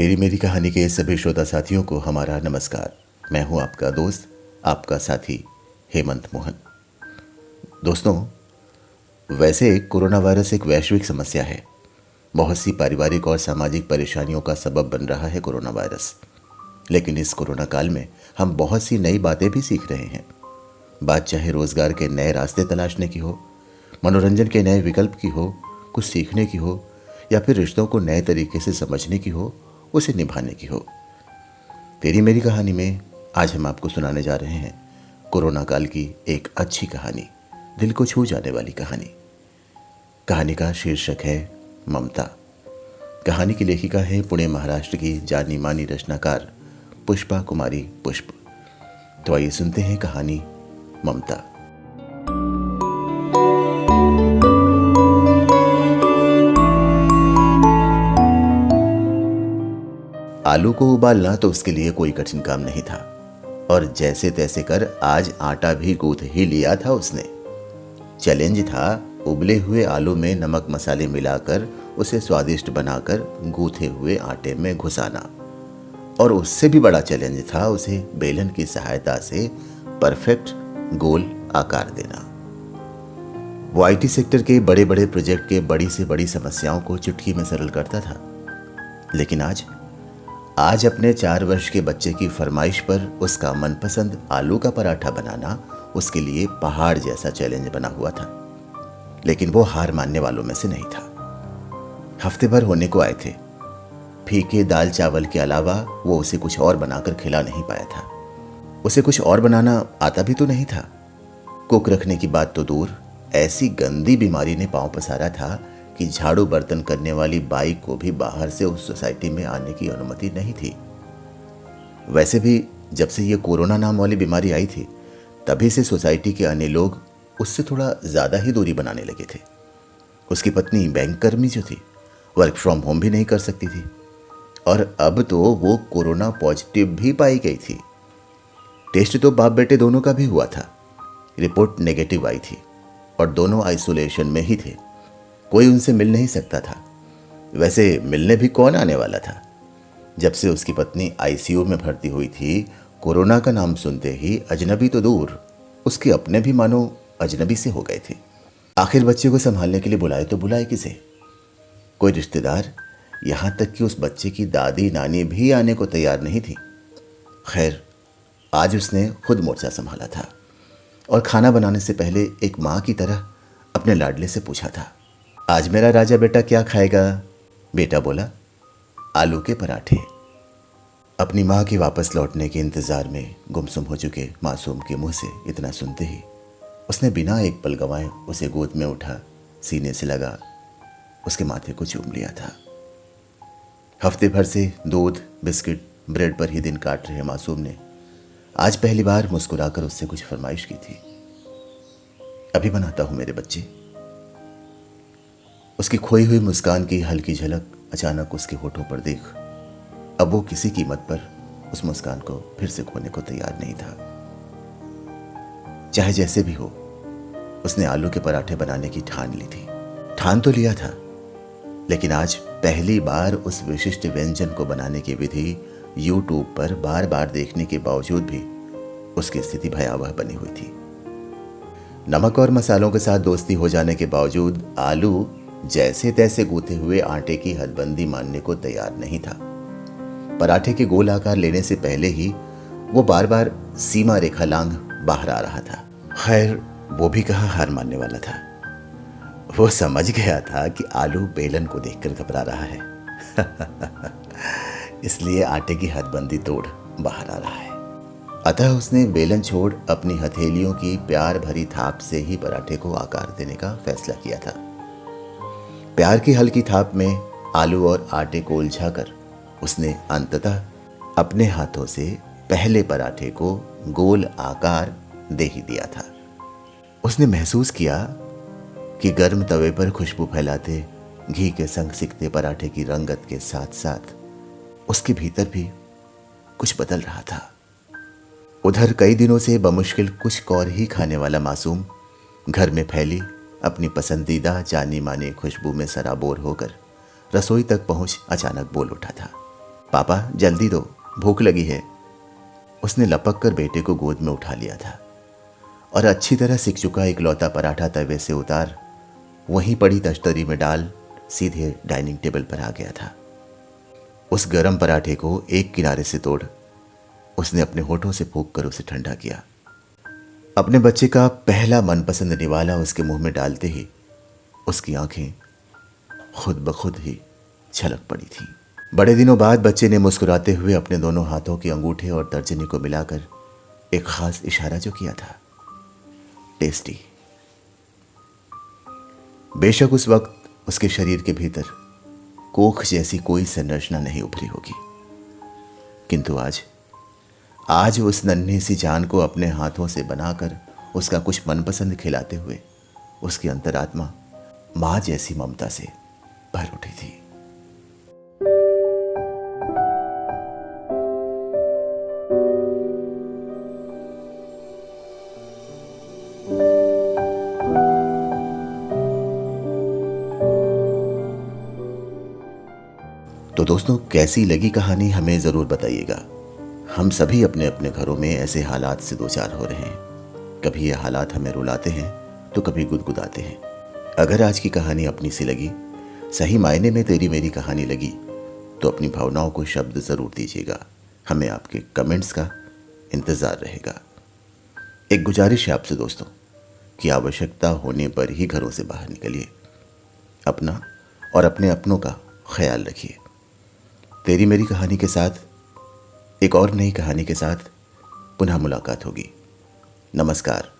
तेरी मेरी कहानी के सभी श्रोता साथियों को हमारा नमस्कार। मैं हूं आपका दोस्त, आपका साथी हेमंत मोहन। दोस्तों, वैसे कोरोना वायरस एक वैश्विक समस्या है। बहुत सी पारिवारिक और सामाजिक परेशानियों का सबब बन रहा है कोरोना वायरस। लेकिन इस कोरोना काल में हम बहुत सी नई बातें भी सीख रहे हैं। बात चाहे रोजगार के नए रास्ते तलाशने की हो, मनोरंजन के नए विकल्प की हो, कुछ सीखने की हो, या फिर रिश्तों को नए तरीके से समझने की हो, उसे निभाने की हो। तेरी मेरी कहानी में आज हम आपको सुनाने जा रहे हैं कोरोना काल की एक अच्छी कहानी, दिल को छू जाने वाली कहानी। कहानी का शीर्षक है ममता। कहानी की लेखिका है पुणे महाराष्ट्र की जानी मानी रचनाकार पुष्पा कुमारी पुष्प। तो आइए सुनते हैं कहानी ममता। आलू को उबालना तो उसके लिए कोई कठिन काम नहीं था, और जैसे तैसे कर आज आटा भी गूंथ ही लिया था उसने। चैलेंज था उबले हुए आलू में नमक मसाले मिलाकर उसे स्वादिष्ट बनाकर गूंथे हुए आटे में घुसाना, और उससे भी बड़ा चैलेंज था उसे बेलन की सहायता से परफेक्ट गोल आकार देना। वो आईटी सेक्टर के बड़े बड़े प्रोजेक्ट के बड़ी से बड़ी समस्याओं को चुटकी में सरल करता था। लेकिन आज अपने 4 वर्ष के बच्चे की फरमाइश पर उसका मनपसंद आलू का पराठा बनाना उसके लिए पहाड़ जैसा चैलेंज बना हुआ था। लेकिन वो हार मानने वालों में से नहीं था। हफ्ते भर होने को आए थे। फीके दाल चावल के अलावा वो उसे कुछ और बनाकर खिला नहीं पाया था। उसे कुछ और बनाना आता भी तो नहीं था। कुक रखने की बात तो दूर, ऐसी गंदी बीमारी ने पांव पसारा था कि झाड़ू बर्तन करने वाली बाई को भी बाहर से उस सोसाइटी में आने की अनुमति नहीं थी। वैसे भी जब से ये कोरोना नाम वाली बीमारी आई थी, तभी से सोसाइटी के अन्य लोग उससे थोड़ा ज़्यादा ही दूरी बनाने लगे थे। उसकी पत्नी बैंक कर्मी जो थी, वर्क फ्रॉम होम भी नहीं कर सकती थी, और अब तो वो कोरोना पॉजिटिव भी पाई गई थी। टेस्ट तो बाप बेटे दोनों का भी हुआ था। रिपोर्ट नेगेटिव आई थी और दोनों आइसोलेशन में ही थे। कोई उनसे मिल नहीं सकता था। वैसे मिलने भी कौन आने वाला था। जब से उसकी पत्नी आईसीयू में भर्ती हुई थी, कोरोना का नाम सुनते ही अजनबी तो दूर, उसके अपने भी मानो अजनबी से हो गए थे। आखिर बच्चे को संभालने के लिए बुलाए तो बुलाए किसे? कोई रिश्तेदार, यहां तक कि उस बच्चे की दादी नानी भी आने को तैयार नहीं थी। खैर, आज उसने खुद मोर्चा संभाला था और खाना बनाने से पहले एक माँ की तरह अपने लाडले से पूछा था, आज मेरा राजा बेटा क्या खाएगा? बेटा बोला, आलू के पराठे। अपनी माँ के वापस लौटने के इंतजार में गुमसुम हो चुके मासूम के मुंह से इतना सुनते ही उसने बिना एक पल गंवाए उसे गोद में उठा, सीने से लगा, उसके माथे को चूम लिया था। हफ्ते भर से दूध, बिस्किट, ब्रेड पर ही दिन काट रहे मासूम ने आज पहली बार मुस्कुराकर उससे कुछ फरमाइश की थी। अभी बनाता हूं मेरे बच्चे। उसकी खोई हुई मुस्कान की हल्की झलक अचानक उसके होठों पर देख अब वो किसी कीमत पर उस मुस्कान को फिर से खोने को तैयार नहीं था। चाहे जैसे भी हो, उसने आलू के पराठे बनाने की ठान ली थी। ठान तो लिया था, लेकिन आज पहली बार उस विशिष्ट व्यंजन को बनाने की विधि यूट्यूब पर बार बार देखने के बावजूद भी उसकी स्थिति भयावह बनी हुई थी। नमक और मसालों के साथ दोस्ती हो जाने के बावजूद आलू जैसे तैसे गूंथे हुए आटे की हदबंदी मानने को तैयार नहीं था। पराठे के गोल आकार लेने से पहले ही वो बार बार सीमा रेखा लांघ बाहर आ रहा था। खैर, वो भी कहाँ हार मानने वाला था। वो समझ गया था कि आलू बेलन को देखकर घबरा रहा है इसलिए आटे की हदबंदी तोड़ बाहर आ रहा है। अतः उसने बेलन छोड़ अपनी हथेलियों की प्यार भरी थाप से ही पराठे को आकार देने का फैसला किया था। प्यार की हल्की थाप में आलू और आटे को उलझाकर उसने अंततः अपने हाथों से पहले पराठे को गोल आकार दे ही दिया था। उसने महसूस किया कि गर्म तवे पर खुशबू फैलाते घी के संग सिकते पराठे की रंगत के साथ साथ उसके भीतर भी कुछ बदल रहा था। उधर कई दिनों से बमुश्किल कुछ कौर ही खाने वाला मासूम घर में फैली अपनी पसंदीदा जानी मानी खुशबू में सराबोर होकर रसोई तक पहुंच अचानक बोल उठा था, पापा जल्दी दो, भूख लगी है। उसने लपक कर बेटे को गोद में उठा लिया था और अच्छी तरह सिक चुका इकलौता पराठा तवे से उतार वहीं पड़ी तश्तरी में डाल सीधे डाइनिंग टेबल पर आ गया था। उस गरम पराठे को एक किनारे से तोड़ उसने अपने होठों से फूंक कर उसे ठंडा किया। अपने बच्चे का पहला मनपसंद निवाला उसके मुंह में डालते ही उसकी आंखें खुद ब खुद ही छलक पड़ी थीं। बड़े दिनों बाद बच्चे ने मुस्कुराते हुए अपने दोनों हाथों के अंगूठे और तर्जनी को मिलाकर एक खास इशारा जो किया था, टेस्टी। बेशक उस वक्त उसके शरीर के भीतर कोख जैसी कोई संरचना नहीं उभरी होगी, किंतु आज उस नन्ही सी जान को अपने हाथों से बनाकर उसका कुछ मनपसंद खिलाते हुए उसकी अंतरात्मा मां जैसी ममता से भर उठी थी। तो दोस्तों, कैसी लगी कहानी हमें ज़रूर बताइएगा। हम सभी अपने अपने घरों में ऐसे हालात से दो चार हो रहे हैं। कभी ये हालात हमें रुलाते हैं तो कभी गुदगुदाते हैं। अगर आज की कहानी अपनी सी लगी, सही मायने में तेरी मेरी कहानी लगी, तो अपनी भावनाओं को शब्द ज़रूर दीजिएगा। हमें आपके कमेंट्स का इंतज़ार रहेगा। एक गुजारिश है आपसे दोस्तों कि आवश्यकता होने पर ही घरों से बाहर निकलिए। अपना और अपने अपनों का ख्याल रखिए। तेरी मेरी कहानी के साथ एक और नई कहानी के साथ पुनः मुलाकात होगी। नमस्कार।